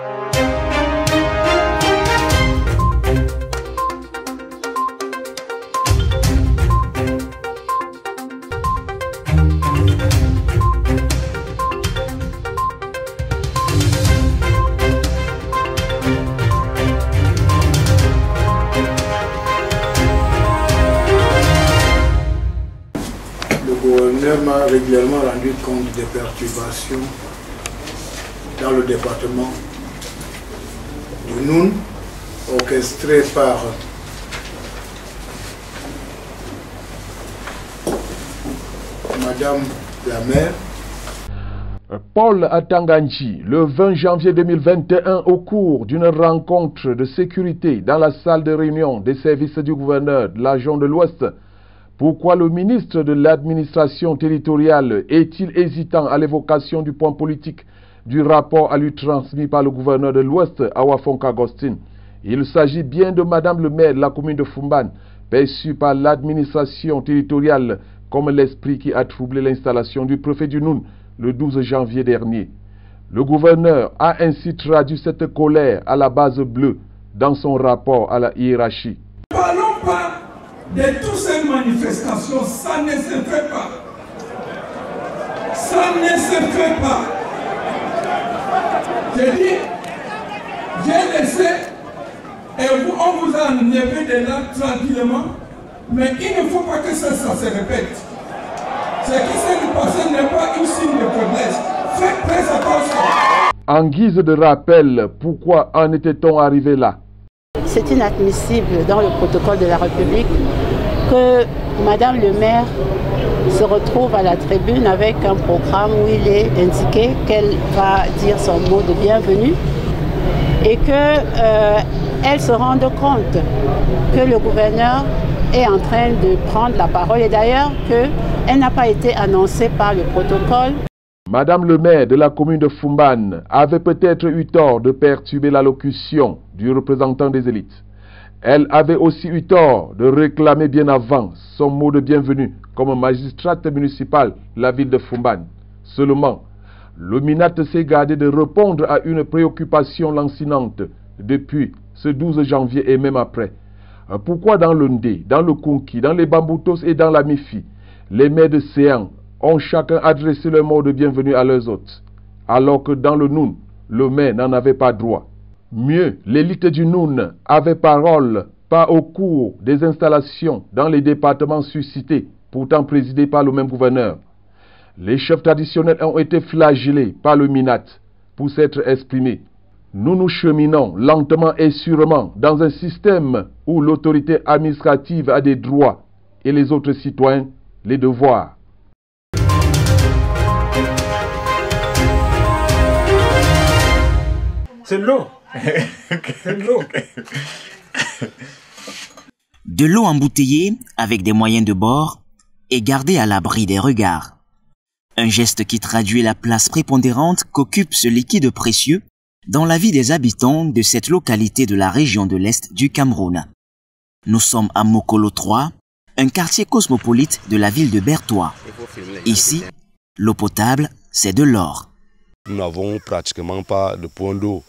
Le gouverneur m'a régulièrement rendu compte des perturbations dans le département du Noun, orchestrées par Madame la maire. Paul Atanganji, le 20 janvier 2021, au cours d'une rencontre de sécurité dans la salle de réunion des services du gouverneur de la région de l'Ouest. Pourquoi le ministre de l'administration territoriale est-il hésitant à l'évocation du point politique du rapport à lui transmis par le gouverneur de l'Ouest, Awafonka Agostine? Il s'agit bien de Madame le maire de la commune de Fumban, perçue par l'administration territoriale comme l'esprit qui a troublé l'installation du préfet du Noun le 12 janvier dernier. Le gouverneur a ainsi traduit cette colère à la base bleue dans son rapport à la hiérarchie. Parlons pas de toutes ces manifestations, ça ne se fait pas. Ça ne se fait pas. J'ai dit, j'ai laissé, et on vous a enlevé de là tranquillement, mais il ne faut pas que ça se répète. Ce qui s'est passé n'est pas un signe de faiblesse. Faites très attention. En guise de rappel, pourquoi en était-on arrivé là? C'est inadmissible dans le protocole de la République que Madame le maire se retrouve à la tribune avec un programme où il est indiqué qu'elle va dire son mot de bienvenue et qu'elle se rende compte que le gouverneur est en train de prendre la parole et d'ailleurs qu'elle n'a pas été annoncée par le protocole. Madame le maire de la commune de Fumban avait peut-être eu tort de perturber l'allocution du représentant des élites. Elle avait aussi eu tort de réclamer bien avant son mot de bienvenue comme magistrate municipale de la ville de Fumban. Seulement, le MINAT s'est gardé de répondre à une préoccupation lancinante depuis ce 12 janvier et même après. Pourquoi dans le Ndé, dans le Kunki, dans les Bamboutos et dans la Mifi, les maires de Séan ont chacun adressé leur mot de bienvenue à leurs hôtes, alors que dans le Noun, le maire n'en avait pas droit. Mieux, l'élite du Noun avait parole, pas au cours des installations dans les départements suscités, pourtant présidés par le même gouverneur. Les chefs traditionnels ont été flagellés par le MINAT pour s'être exprimés. Nous nous cheminons lentement et sûrement dans un système où l'autorité administrative a des droits et les autres citoyens les devoirs. C'est l'eau. C'est l'eau. De l'eau embouteillée avec des moyens de bord et gardée à l'abri des regards. Un geste qui traduit la place prépondérante qu'occupe ce liquide précieux dans la vie des habitants de cette localité de la région de l'Est du Cameroun. Nous sommes à Mokolo 3, un quartier cosmopolite de la ville de Bertoua. Ici, l'eau potable, c'est de l'or. Nous n'avons pratiquement pas de point d'eau.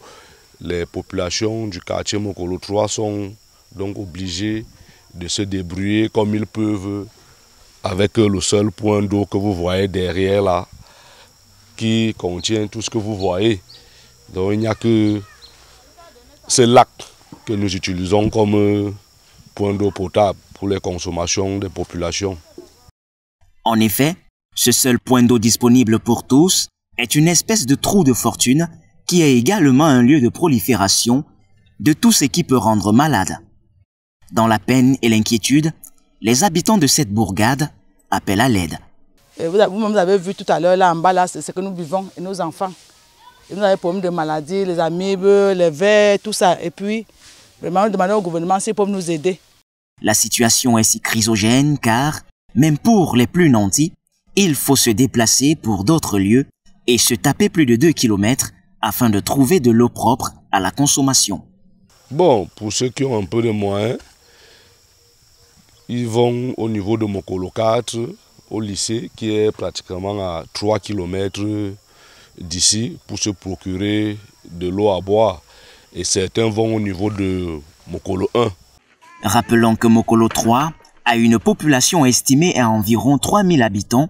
Les populations du quartier Mokolo 3 sont donc obligées de se débrouiller comme ils peuvent avec le seul point d'eau que vous voyez derrière là, qui contient tout ce que vous voyez. Donc il n'y a que ce lac que nous utilisons comme point d'eau potable pour les consommations des populations. En effet, ce seul point d'eau disponible pour tous est une espèce de trou de fortune qui est également un lieu de prolifération de tout ce qui peut rendre malade. Dans la peine et l'inquiétude, les habitants de cette bourgade appellent à l'aide. Vous avez vu tout à l'heure, là en bas, là, c'est ce que nous vivons et nos enfants. Et nous avons des problèmes de maladies, les amibes, les vers, tout ça. Et puis, vraiment, nous demandons au gouvernement s'il peut nous aider. La situation est si chrysogène car, même pour les plus nantis, il faut se déplacer pour d'autres lieux et se taper plus de 2 km afin de trouver de l'eau propre à la consommation. Bon, pour ceux qui ont un peu de moyens, ils vont au niveau de Mokolo 4, au lycée, qui est pratiquement à 3 km d'ici, pour se procurer de l'eau à boire. Et certains vont au niveau de Mokolo 1. Rappelons que Mokolo 3 a une population estimée à environ 3000 habitants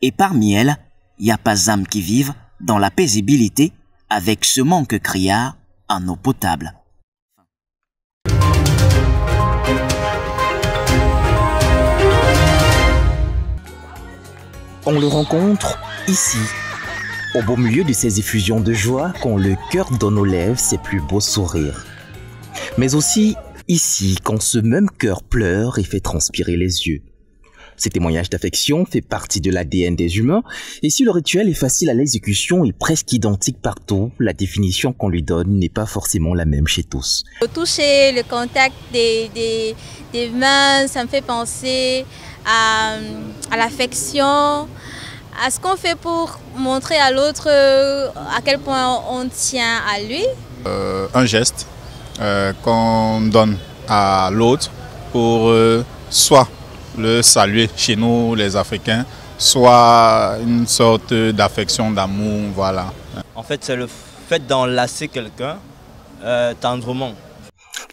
et parmi elles, il y a pas d'âmes qui vivent dans la paisibilité avec ce manque criard en eau potable. On le rencontre ici, au beau milieu de ces effusions de joie quand le cœur donne aux lèvres ses plus beaux sourires. Mais aussi ici quand ce même cœur pleure et fait transpirer les yeux. Ces témoignages d'affection fait partie de l'ADN des humains et si le rituel est facile à l'exécution et presque identique partout, la définition qu'on lui donne n'est pas forcément la même chez tous. Le toucher, le contact des mains, ça me fait penser à l'affection, à ce qu'on fait pour montrer à l'autre à quel point on tient à lui. Un geste qu'on donne à l'autre pour soit le saluer chez nous les Africains, soit une sorte d'affection, d'amour, voilà. En fait, c'est le fait d'enlacer quelqu'un tendrement.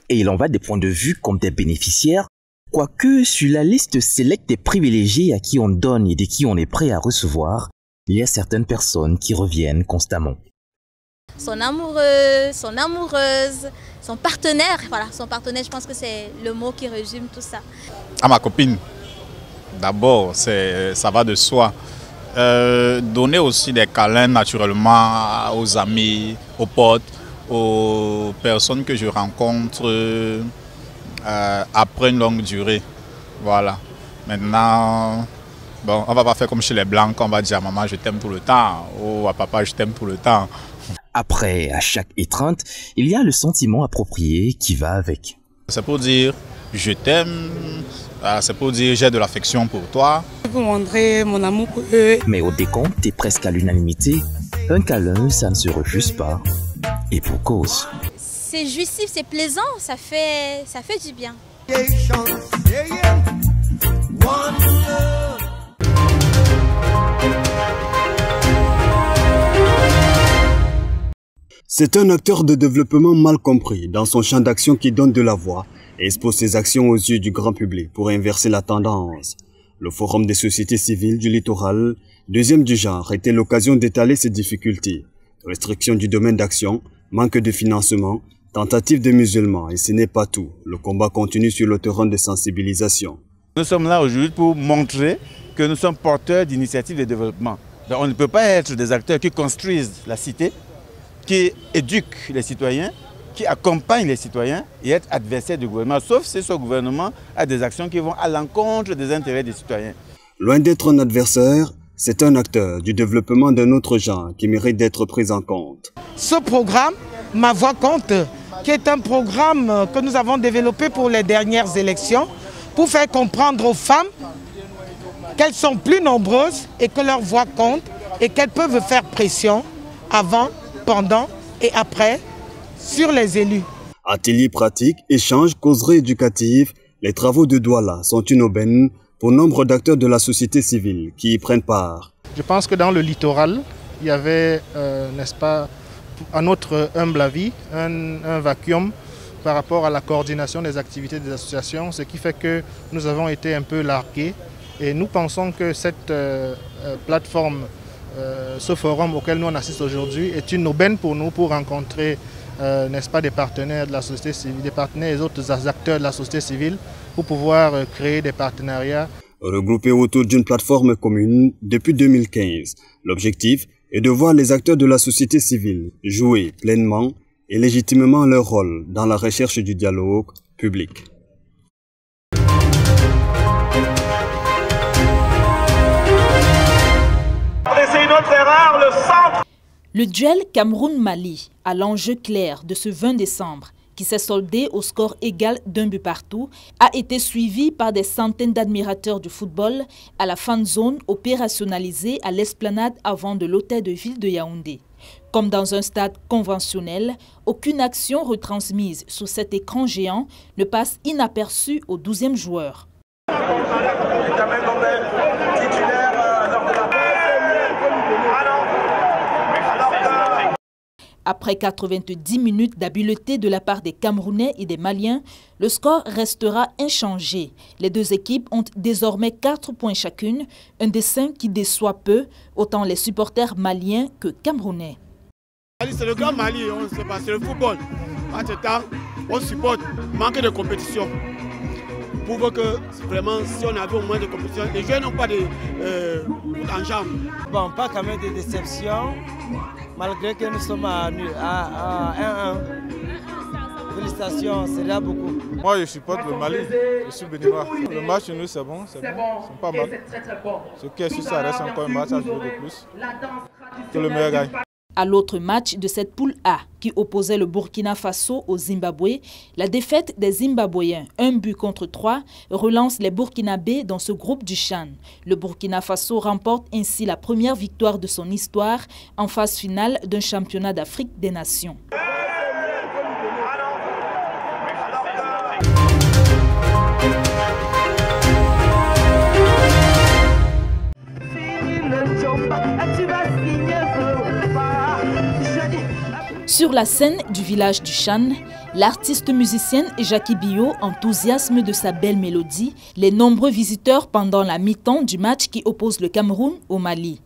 Et il en va des points de vue comme des bénéficiaires, quoique sur la liste sélecte des privilégiés à qui on donne et de qui on est prêt à recevoir, il y a certaines personnes qui reviennent constamment. Son amoureux, son amoureuse, son partenaire, voilà, son partenaire, je pense que c'est le mot qui résume tout ça. À ma copine, d'abord, ça va de soi. Donner aussi des câlins naturellement aux amis, aux potes, aux personnes que je rencontre après une longue durée. Voilà. Maintenant, bon, on ne va pas faire comme chez les Blancs, on va dire à maman je t'aime tout le temps ou à papa je t'aime tout le temps. Après, à chaque étreinte, il y a le sentiment approprié qui va avec. C'est pour dire je t'aime, c'est pour dire j'ai de l'affection pour toi. Pour montrer mon amour pour eux. Mais au décompte et presque à l'unanimité, un câlin, ça ne se refuse pas. Et pour cause. C'est jouissif, c'est plaisant, ça fait du bien. C'est un acteur de développement mal compris dans son champ d'action qui donne de la voix et expose ses actions aux yeux du grand public pour inverser la tendance. Le Forum des sociétés civiles du littoral, deuxième du genre, était l'occasion d'étaler ses difficultés. Restriction du domaine d'action, manque de financement, tentative de musulmans et ce n'est pas tout. Le combat continue sur le terrain de sensibilisation. Nous sommes là aujourd'hui pour montrer que nous sommes porteurs d'initiatives de développement. Donc on ne peut pas être des acteurs qui construisent la cité, qui éduquent les citoyens, qui accompagnent les citoyens et être adversaires du gouvernement, sauf si ce gouvernement a des actions qui vont à l'encontre des intérêts des citoyens. Loin d'être un adversaire, c'est un acteur du développement d'un autre genre qui mérite d'être pris en compte. Ce programme, Ma Voix compte, qui est un programme que nous avons développé pour les dernières élections, pour faire comprendre aux femmes qu'elles sont plus nombreuses et que leur voix compte et qu'elles peuvent faire pression avant, pendant et après sur les élus. Ateliers pratiques, échanges, causeries éducatives, les travaux de Douala sont une aubaine pour nombre d'acteurs de la société civile qui y prennent part. Je pense que dans le littoral, il y avait, n'est-ce pas, à notre humble avis, un vacuum par rapport à la coordination des activités des associations, ce qui fait que nous avons été un peu largués et nous pensons que cette plateforme, ce forum auquel nous on assiste aujourd'hui est une aubaine pour nous pour rencontrer n'est-ce pas, des partenaires de la société civile, des partenaires et des autres acteurs de la société civile pour pouvoir créer des partenariats. Regroupés autour d'une plateforme commune depuis 2015, l'objectif est de voir les acteurs de la société civile jouer pleinement et légitimement leur rôle dans la recherche du dialogue public. C'est une autre erreur, le centre. Le duel Cameroun-Mali a l'enjeu clair de ce 20 décembre, qui s'est soldé au score égal d'un but partout, a été suivi par des centaines d'admirateurs du football à la fan zone opérationnalisée à l'esplanade avant de l'hôtel de ville de Yaoundé. Comme dans un stade conventionnel, aucune action retransmise sur cet écran géant ne passe inaperçue au 12e joueur. Après 90 minutes d'habileté de la part des Camerounais et des Maliens, le score restera inchangé. Les deux équipes ont désormais 4 points chacune, un dessin qui déçoit peu, autant les supporters maliens que camerounais. C'est le grand Mali, on ne sait pas, c'est le football. En ce temps, on supporte manque de compétition. Prouve que vraiment, si on avait au moins de compétition, les jeunes n'ont pas de foot en jambes. Bon, pas quand même de déception, malgré que nous sommes à 1-1. Félicitations, c'est là beaucoup. Moi, je supporte le Mali, je suis béninois. Le match chez nous, c'est bon, c'est pas mal. Ce qui est si ça reste encore un match à jouer de plus, que le meilleur gagne. À l'autre match de cette poule A qui opposait le Burkina Faso au Zimbabwe, la défaite des Zimbabwéens, 1-3, relance les Burkinabés dans ce groupe du CHAN. Le Burkina Faso remporte ainsi la première victoire de son histoire en phase finale d'un championnat d'Afrique des Nations. Sur la scène du village du Chan, l'artiste musicienne Jackie Bio enthousiasme de sa belle mélodie les nombreux visiteurs pendant la mi-temps du match qui oppose le Cameroun au Mali.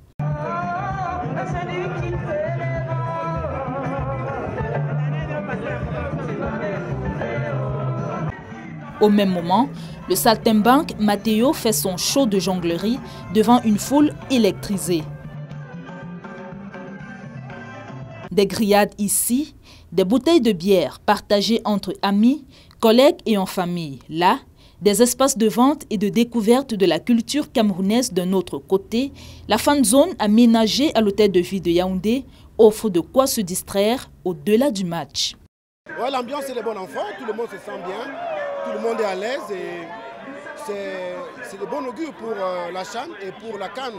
Au même moment, le saltimbanque Matteo fait son show de jonglerie devant une foule électrisée. Des grillades ici, des bouteilles de bière partagées entre amis, collègues et en famille. Là, des espaces de vente et de découverte de la culture camerounaise d'un autre côté, la fan zone aménagée à l'hôtel de ville de Yaoundé offre de quoi se distraire au-delà du match. Ouais, l'ambiance est de bon enfant, tout le monde se sent bien, tout le monde est à l'aise et c'est de bon augure pour la CHAN et pour la CAN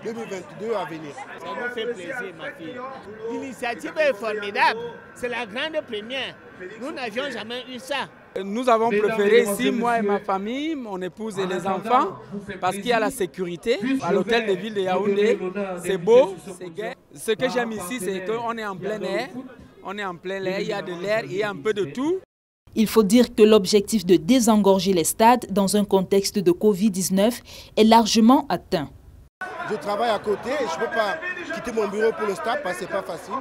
2022 à venir. Ça nous fait plaisir, ma fille. L'initiative est formidable, c'est la grande première. Nous n'avions jamais eu ça. Nous avons préféré ici, moi et ma famille, mon épouse et les enfants, parce qu'il y a la sécurité. À l'hôtel de ville de Yaoundé, c'est beau, c'est gai. Ce que j'aime ici, c'est qu'on est en plein air. On est en plein air, il y a de l'air, il y a un peu de tout. Il faut dire que l'objectif de désengorger les stades dans un contexte de Covid-19 est largement atteint. Je travaille à côté et je ne peux pas quitter mon bureau pour le stade parce que ce n'est pas facile.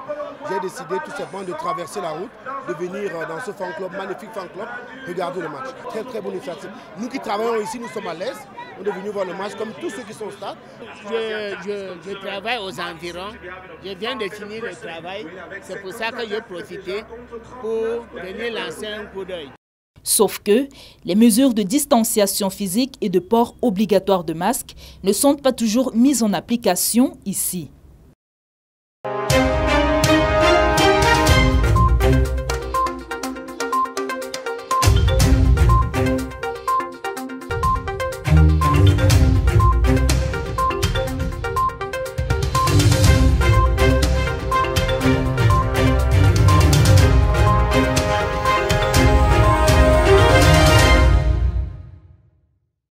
J'ai décidé tout simplement de traverser la route, de venir dans ce fan club, magnifique fan club, regarder le match. Très très bonne initiative. Nous qui travaillons ici, nous sommes à l'aise. On est venus voir le match comme tous ceux qui sont au stade. Je travaille aux environs. Je viens de finir le travail. C'est pour ça que j'ai profité pour venir lancer un coup d'œil. Sauf que les mesures de distanciation physique et de port obligatoire de masques ne sont pas toujours mises en application ici.